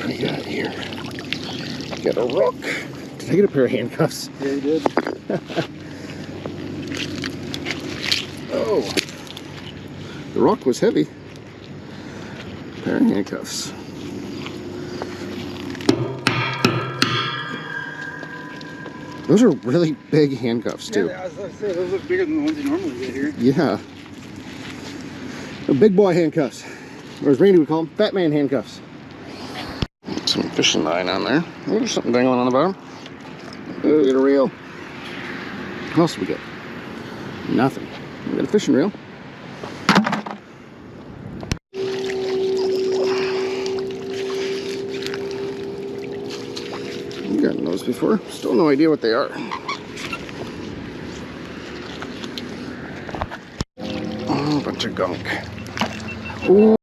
we got here? Got a rock. Did I get a pair of handcuffs? Yeah, you did. Oh, the rock was heavy. Pair of handcuffs. Those are really big handcuffs too. Yeah, as I said, those look bigger than the ones you normally get here. Yeah. The big boy handcuffs. Or as Randy would call them, fat man handcuffs. Some fishing line on there. Oh, there's something dangling on the bottom. Oh, get a reel. What else do we get? Nothing. We got a fishing reel. We've gotten those before. Still no idea what they are. Oh, a bunch of gunk. Ooh.